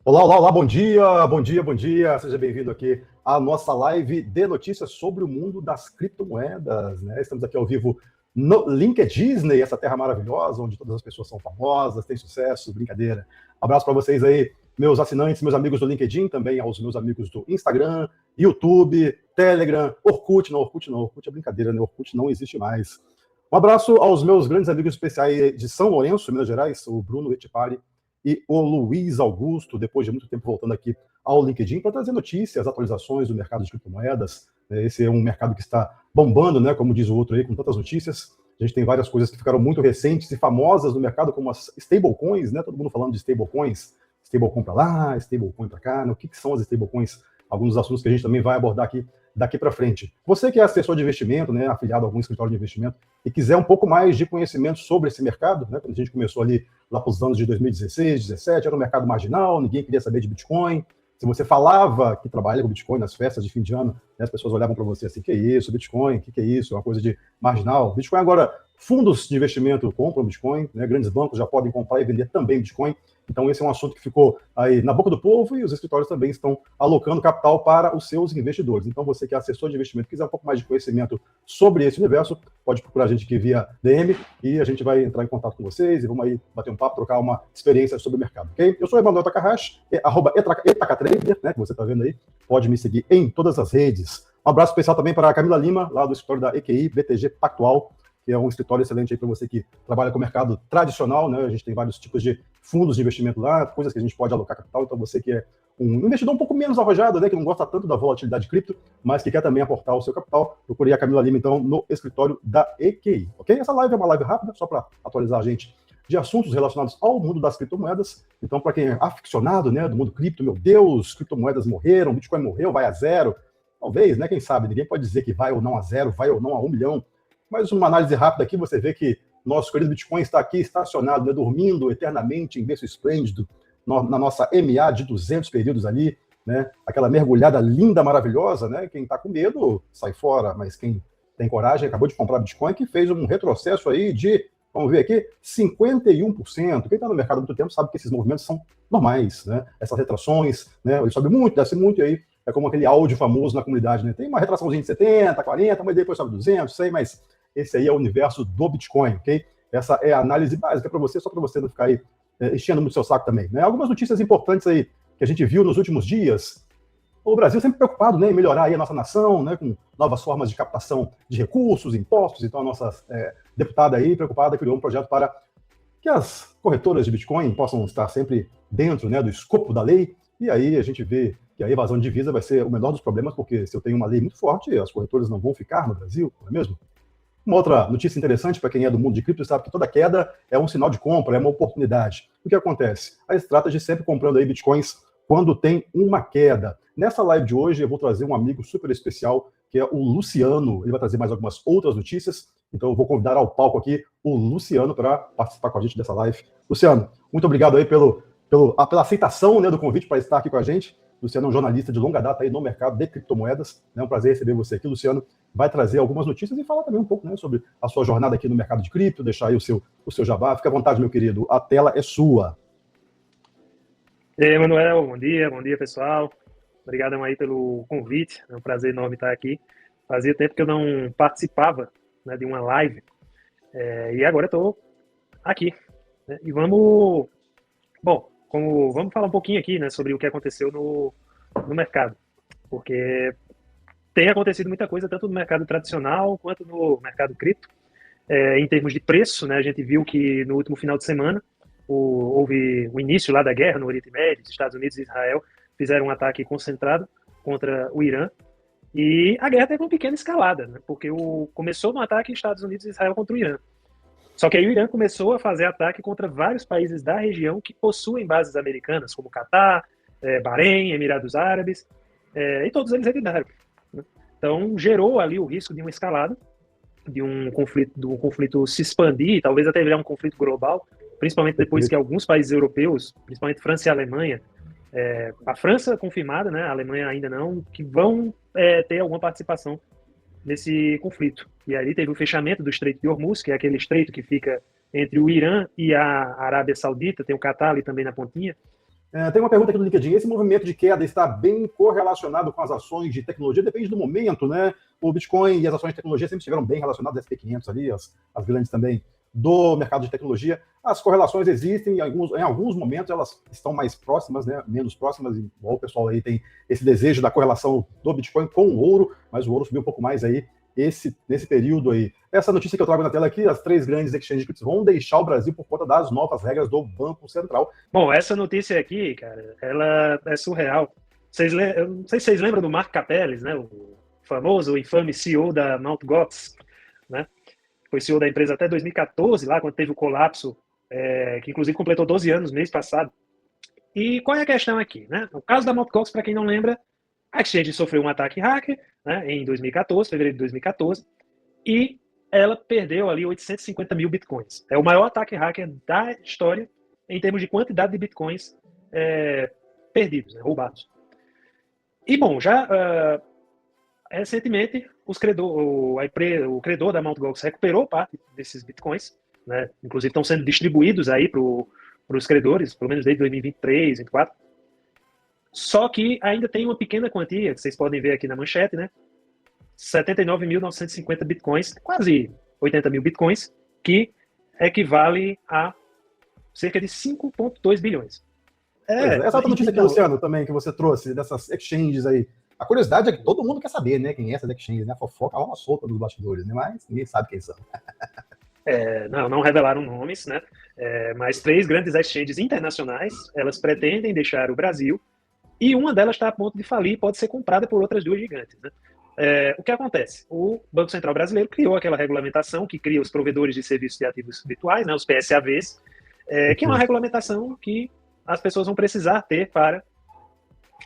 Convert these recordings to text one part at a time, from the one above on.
Olá, olá, olá, bom dia, bom dia, bom dia. Seja bem-vindo aqui à nossa live de notícias sobre o mundo das criptomoedas, né? Estamos aqui ao vivo no LinkedIn, essa terra maravilhosa, onde todas as pessoas são famosas, têm sucesso, brincadeira. Abraço para vocês aí, meus assinantes, meus amigos do LinkedIn, também aos meus amigos do Instagram, YouTube, Telegram, Orkut não, Orkut é brincadeira, né? Orkut não existe mais. Um abraço aos meus grandes amigos especiais de São Lourenço, Minas Gerais, o Bruno Etipari e o Luiz Augusto, depois de muito tempo voltando aqui ao LinkedIn para trazer notícias, atualizações do mercado de criptomoedas. Esse é um mercado que está bombando, né, como diz o outro aí, com tantas notícias. A gente tem várias coisas que ficaram muito recentes e famosas no mercado, como as stablecoins, né? Todo mundo falando de stablecoins, stablecoin para lá, stablecoin para cá. Né? O que são as stablecoins? Alguns dos assuntos que a gente também vai abordar aqui daqui para frente. Você que é assessor de investimento, né, afiliado a algum escritório de investimento, e quiser um pouco mais de conhecimento sobre esse mercado, né, quando a gente começou ali lá para os anos de 2016, 2017, era um mercado marginal, ninguém queria saber de Bitcoin. Se você falava que trabalha com Bitcoin nas festas de fim de ano, né, as pessoas olhavam para você assim, que é isso, Bitcoin, que é isso, é uma coisa de marginal. Bitcoin agora, fundos de investimento compram Bitcoin, né, grandes bancos já podem comprar e vender também Bitcoin. Então, esse é um assunto que ficou aí na boca do povo e os escritórios também estão alocando capital para os seus investidores. Então, você que é assessor de investimento, quiser um pouco mais de conhecimento sobre esse universo, pode procurar a gente aqui via DM e a gente vai entrar em contato com vocês e vamos aí bater um papo, trocar uma experiência sobre o mercado, ok? Eu sou o Emanuel Takahashi, @etacatrader, né, que você está vendo aí. Pode me seguir em todas as redes. Um abraço especial também para a Camila Lima, lá do escritório da EQI, BTG Pactual, que é um escritório excelente aí para você que trabalha com o mercado tradicional, né? A gente tem vários tipos de fundos de investimento lá, coisas que a gente pode alocar capital. Então, você que é um investidor um pouco menos arrojado, né, que não gosta tanto da volatilidade cripto, mas que quer também aportar o seu capital, procure a Camila Lima, então, no escritório da EQI, ok? Essa live é uma live rápida, só para atualizar a gente de assuntos relacionados ao mundo das criptomoedas. Então, para quem é aficionado, né, do mundo cripto, meu Deus, criptomoedas morreram, Bitcoin morreu, vai a zero. Talvez, né, quem sabe, ninguém pode dizer que vai ou não a zero, vai ou não a 1 milhão. Mas uma análise rápida aqui, você vê que nosso querido Bitcoin está aqui estacionado, né, dormindo eternamente em berço esplêndido, na nossa MA de 200 períodos ali, né, aquela mergulhada linda, maravilhosa, né, quem está com medo sai fora, mas quem tem coragem acabou de comprar Bitcoin, que fez um retrocesso aí de, vamos ver aqui, 51%. Quem está no mercado há muito tempo sabe que esses movimentos são normais, né, essas retrações, né, ele sobe muito, desce muito, e aí é como aquele áudio famoso na comunidade, né, tem uma retraçãozinha de 70, 40, mas depois sobe 200, 100, mas esse aí é o universo do Bitcoin, ok? Essa é a análise básica para você, só para você não ficar aí enchendo muito seu saco também. Né? Algumas notícias importantes aí que a gente viu nos últimos dias. O Brasil sempre preocupado, né, em melhorar aí a nossa nação, né, com novas formas de captação de recursos, impostos. Então, a nossa deputada aí, preocupada, criou um projeto para que as corretoras de Bitcoin possam estar sempre dentro, né, do escopo da lei. E aí a gente vê que a evasão de divisa vai ser o menor dos problemas, porque se eu tenho uma lei muito forte, as corretoras não vão ficar no Brasil, não é mesmo? Uma outra notícia interessante para quem é do mundo de cripto sabe que toda queda é um sinal de compra, é uma oportunidade. O que acontece? A estratégia sempre comprando aí bitcoins quando tem uma queda. Nessa live de hoje eu vou trazer um amigo super especial, que é o Luciano. Ele vai trazer mais algumas outras notícias, então eu vou convidar ao palco aqui o Luciano para participar com a gente dessa live. Luciano, muito obrigado aí pela aceitação, né, do convite para estar aqui com a gente. Luciano é um jornalista de longa data aí no mercado de criptomoedas. É um prazer receber você aqui, Luciano. Vai trazer algumas notícias e falar também um pouco, né, sobre a sua jornada aqui no mercado de cripto, deixar aí o seu jabá. Fique à vontade, meu querido. A tela é sua. E aí, Manuel, bom dia, pessoal. Obrigado aí pelo convite, é um prazer enorme estar aqui. Fazia tempo que eu não participava, né, de uma live, e agora estou aqui. Né, e vamos falar um pouquinho aqui, né, sobre o que aconteceu no mercado, porque tem acontecido muita coisa, tanto no mercado tradicional quanto no mercado cripto. Em termos de preço, né, a gente viu que no último final de semana houve o início lá da guerra no Oriente Médio, os Estados Unidos e Israel fizeram um ataque concentrado contra o Irã, e a guerra teve uma pequena escalada, né, porque começou no ataque Estados Unidos e Israel contra o Irã. Só que aí o Irã começou a fazer ataque contra vários países da região que possuem bases americanas, como Catar, Bahrein, Emirados Árabes, e todos eles evitaram. Né? Então gerou ali o risco de uma escalada, de um conflito se expandir, talvez até virar um conflito global, principalmente depois que alguns países europeus, principalmente França e Alemanha, a França confirmada, né, a Alemanha ainda não, que vão ter alguma participação nesse conflito. E ali teve o fechamento do Estreito de Hormuz, que é aquele estreito que fica entre o Irã e a Arábia Saudita, tem o Catar ali também na pontinha, Tem uma pergunta aqui do LinkedIn. Esse movimento de queda está bem correlacionado com as ações de tecnologia? Depende do momento, né? O Bitcoin e as ações de tecnologia sempre estiveram bem relacionadas, SP500 ali, as grandes também do mercado de tecnologia. As correlações existem, em alguns momentos elas estão mais próximas, né? Menos próximas, igual o pessoal aí tem esse desejo da correlação do Bitcoin com o ouro, mas o ouro subiu um pouco mais aí nesse período aí. Essa notícia que eu trago na tela aqui, as 3 grandes exchanges vão deixar o Brasil por conta das novas regras do Banco Central. Bom, essa notícia aqui, cara, ela é surreal. Eu não sei se vocês lembram do Mark Capellis, né, o famoso, o infame CEO da Mt. Gox, né? Foi CEO da empresa até 2014, lá quando teve o colapso, que inclusive completou 12 anos mês passado. E qual é a questão aqui, né? No caso da Mt. Gox, para quem não lembra, a exchange sofreu um ataque hacker, né, em 2014, fevereiro de 2014, e ela perdeu ali 850 mil bitcoins. É o maior ataque hacker da história em termos de quantidade de bitcoins perdidos, né, roubados. E, bom, já recentemente, o credor da Mt. Gox recuperou parte desses bitcoins, né, inclusive estão sendo distribuídos aí para os credores, pelo menos desde 2023, 2024. Só que ainda tem uma pequena quantia, que vocês podem ver aqui na manchete, né? 79.950 bitcoins, quase 80 mil bitcoins, que equivale a cerca de 5,2 bilhões. Essa outra notícia aqui, Luciano, também, que você trouxe, dessas exchanges aí. A curiosidade é que todo mundo quer saber, né? Quem é essas exchanges, né? A fofoca é uma solta dos bastidores, né? Mas ninguém sabe quem são. Não revelaram nomes, né? Mas 3 grandes exchanges internacionais, elas pretendem deixar o Brasil, e uma delas está a ponto de falir e pode ser comprada por outras 2 gigantes, né? O que acontece? O Banco Central Brasileiro criou aquela regulamentação que cria os provedores de serviços de ativos virtuais, né, os PSAVs, que é uma regulamentação que as pessoas vão precisar ter para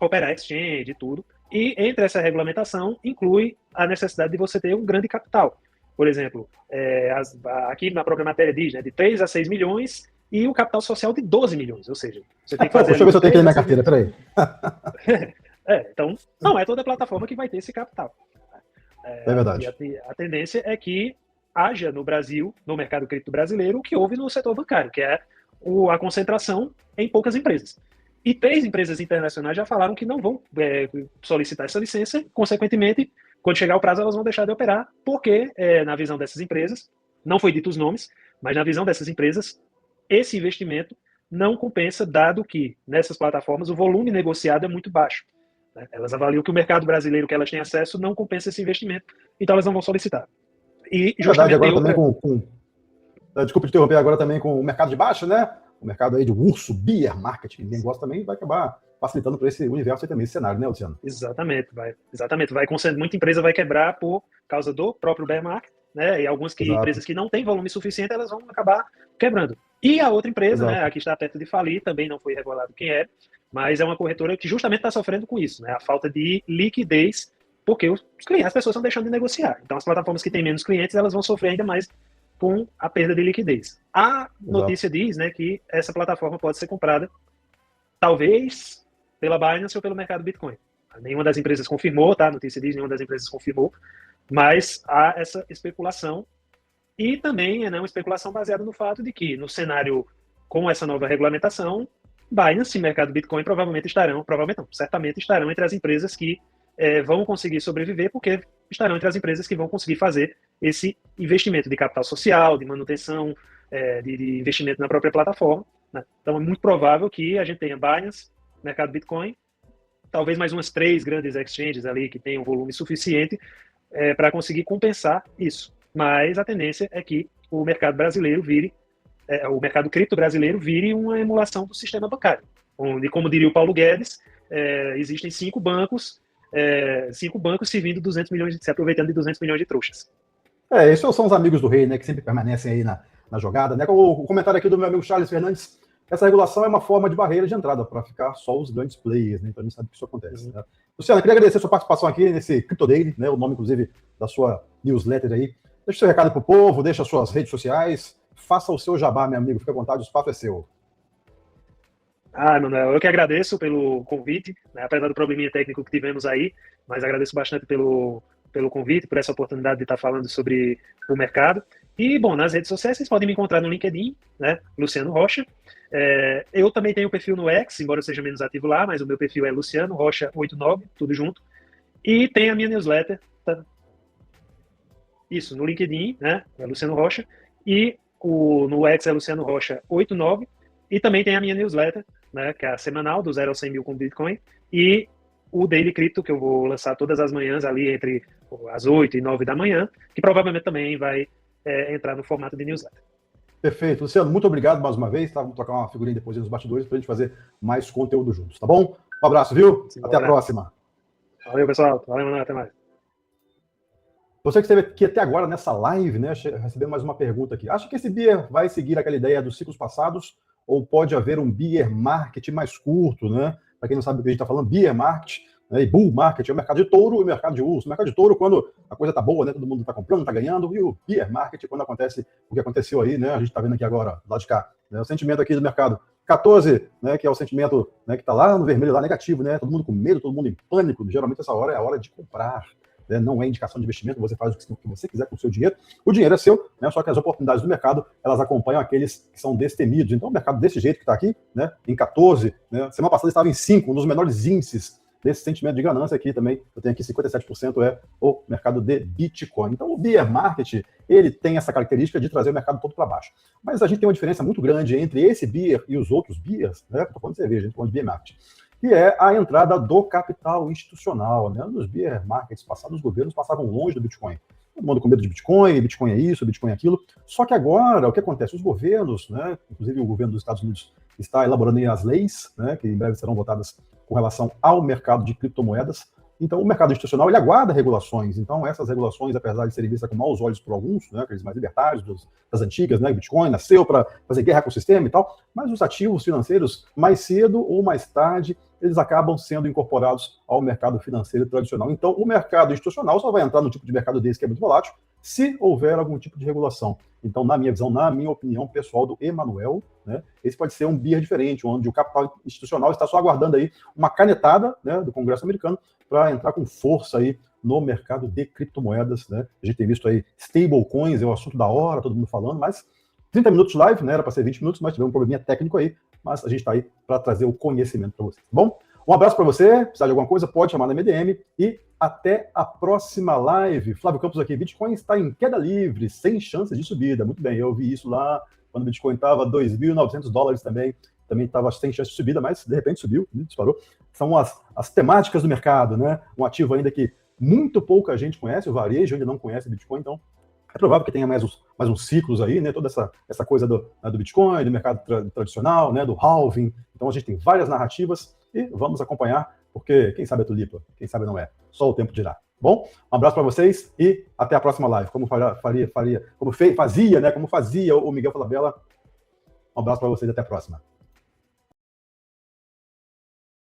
operar exchange e tudo. E entre essa regulamentação inclui a necessidade de você ter um grande capital. Por exemplo, aqui na própria matéria diz, né, de 3 a 6 milhões e o capital social de 12 milhões. Ou seja, você tem que fazer... Deixa eu ver se eu tenho aqui na minha carteira, peraí. Então, não é toda plataforma que vai ter esse capital. É verdade. E a tendência é que haja no Brasil, no mercado cripto brasileiro, o que houve no setor bancário, que é a concentração em poucas empresas. E 3 empresas internacionais já falaram que não vão solicitar essa licença, consequentemente, quando chegar o prazo, elas vão deixar de operar, porque, na visão dessas empresas, não foi dito os nomes, mas na visão dessas empresas, esse investimento não compensa, dado que, nessas plataformas, o volume negociado é muito baixo. Elas avaliam que o mercado brasileiro que elas têm acesso não compensa esse investimento, então elas não vão solicitar. E justamente agora também desculpa te interromper, agora também com o mercado de baixo, né? O mercado aí de urso, bear market, que ninguém gosta também, vai acabar facilitando para esse universo aí também, esse cenário, né, Luciano? Exatamente. Muita empresa vai quebrar por causa do próprio bear market, né? E algumas empresas que não têm volume suficiente, elas vão acabar quebrando. E a outra empresa, né, aqui está perto de falir, também não foi revelado quem é, mas é uma corretora que justamente está sofrendo com isso, né? A falta de liquidez, porque as pessoas estão deixando de negociar. Então, as plataformas que têm menos clientes, elas vão sofrer ainda mais com a perda de liquidez. A notícia diz, né, que essa plataforma pode ser comprada, talvez, pela Binance ou pelo mercado Bitcoin. Nenhuma das empresas confirmou, tá? A notícia diz, nenhuma das empresas confirmou, mas há essa especulação. E também é uma especulação baseada no fato de que, no cenário com essa nova regulamentação, Binance e mercado Bitcoin certamente estarão entre as empresas que vão conseguir sobreviver, porque estarão entre as empresas que vão conseguir fazer esse investimento de capital social, de manutenção, de investimento na própria plataforma, né? Então é muito provável que a gente tenha Binance, mercado Bitcoin, talvez mais umas 3 grandes exchanges ali que tenham volume suficiente para conseguir compensar isso. Mas a tendência é que o mercado brasileiro o mercado cripto brasileiro vire uma emulação do sistema bancário, onde, como diria o Paulo Guedes, existem 5 bancos se aproveitando de 200 milhões de trouxas. Esses são os amigos do rei, né, que sempre permanecem aí na jogada, né? O comentário aqui do meu amigo Charles Fernandes, essa regulação é uma forma de barreira de entrada para ficar só os grandes players, né? Então a gente sabe que isso acontece. Né? Luciano, eu queria agradecer a sua participação aqui nesse Crypto Daily, né? O nome, inclusive, da sua newsletter aí. Deixa o seu recado para o povo, deixa as suas redes sociais, faça o seu jabá, meu amigo, fica à vontade, o espaço é seu. Manuel, eu que agradeço pelo convite, né? Apesar do probleminha técnico que tivemos aí, mas agradeço bastante pelo pelo convite, por essa oportunidade de estar falando sobre o mercado. E, bom, nas redes sociais vocês podem me encontrar no LinkedIn, né, Luciano Rocha. Eu também tenho um perfil no X, embora eu seja menos ativo lá, mas o meu perfil é Luciano Rocha 89, tudo junto. E tem a minha newsletter, tá? Isso, no LinkedIn, né, é Luciano Rocha, e no X é Luciano Rocha 89, e também tem a minha newsletter, né, que é a semanal, do 0 ao 100 mil com Bitcoin, e o Daily Crypto, que eu vou lançar todas as manhãs ali entre as 8 e 9 da manhã, que provavelmente também vai entrar no formato de newsletter. Perfeito. Luciano, muito obrigado mais uma vez. Tá? Vamos trocar uma figurinha depois nos bastidores para a gente fazer mais conteúdo juntos, tá bom? Um abraço, viu? Sim, até a próxima. Valeu, pessoal. Valeu, Manuel. Até mais. Você que esteve aqui até agora nessa live, né, recebendo mais uma pergunta aqui. Acha que esse bear vai seguir aquela ideia dos ciclos passados ou pode haver um bear market mais curto, né? Para quem não sabe o que a gente está falando, bear market, né, e bull market é o mercado de touro e o mercado de urso. O mercado de touro, quando a coisa está boa, né, todo mundo está comprando, está ganhando, e o bear market, quando acontece o que aconteceu aí, né, a gente está vendo aqui agora, do lado de cá, né, o sentimento aqui do mercado 14, né, que é o sentimento, né, que está lá no vermelho, lá negativo, né, todo mundo com medo, todo mundo em pânico. Geralmente essa hora é a hora de comprar. Né, não é indicação de investimento, você faz o que você quiser com o seu dinheiro. O dinheiro é seu, né, só que as oportunidades do mercado, elas acompanham aqueles que são destemidos. Então, o mercado desse jeito que está aqui, né, em 14, né, semana passada estava em 5, um dos menores índices desse sentimento de ganância aqui também. Eu tenho aqui 57% é o mercado de Bitcoin. Então, o bear market, ele tem essa característica de trazer o mercado todo para baixo. Mas a gente tem uma diferença muito grande entre esse bear e os outros bears, né? Estou falando de cerveja, a gente está falando de bear market, que é a entrada do capital institucional. Né? Nos bear markets passados, os governos passavam longe do Bitcoin. Todo mundo com medo de Bitcoin, Bitcoin é isso, Bitcoin é aquilo. Só que agora, o que acontece? Os governos, né, inclusive o governo dos Estados Unidos, está elaborando aí as leis, né, que em breve serão votadas com relação ao mercado de criptomoedas. Então, o mercado institucional, ele aguarda regulações. Então, essas regulações, apesar de serem vistas com maus olhos por alguns, né, aqueles mais libertários, das antigas, né, Bitcoin nasceu para fazer guerra com o sistema e tal, mas os ativos financeiros, mais cedo ou mais tarde, eles acabam sendo incorporados ao mercado financeiro tradicional. Então, o mercado institucional só vai entrar no tipo de mercado desse que é muito volátil se houver algum tipo de regulação. Então, na minha visão, na minha opinião pessoal do Emanuel, né, esse pode ser um bear diferente, onde o capital institucional está só aguardando aí uma canetada, né, do Congresso americano para entrar com força aí no mercado de criptomoedas. Né? A gente tem visto aí stablecoins, é o assunto da hora, todo mundo falando, mas 30 minutos live, né, era para ser 20 minutos, mas tivemos um probleminha técnico aí, mas a gente está aí para trazer o conhecimento para vocês, tá bom? Um abraço para você, precisar de alguma coisa, pode chamar na MDM e até a próxima live. Flávio Campos aqui, Bitcoin está em queda livre, sem chances de subida. Muito bem, eu vi isso lá quando o Bitcoin estava $2.900 também estava sem chance de subida, mas de repente subiu, disparou. São as temáticas do mercado, né? Um ativo ainda que muito pouca gente conhece, o varejo ainda não conhece Bitcoin, então é provável que tenha mais uns ciclos aí, né? Toda essa coisa do Bitcoin, do mercado tradicional, né? Do halving. Então a gente tem várias narrativas e vamos acompanhar, porque quem sabe é tulipa, quem sabe não é. Só o tempo dirá. Bom, um abraço para vocês e até a próxima live. Como fazia, né? Como fazia o Miguel Falabella. Um abraço para vocês e até a próxima.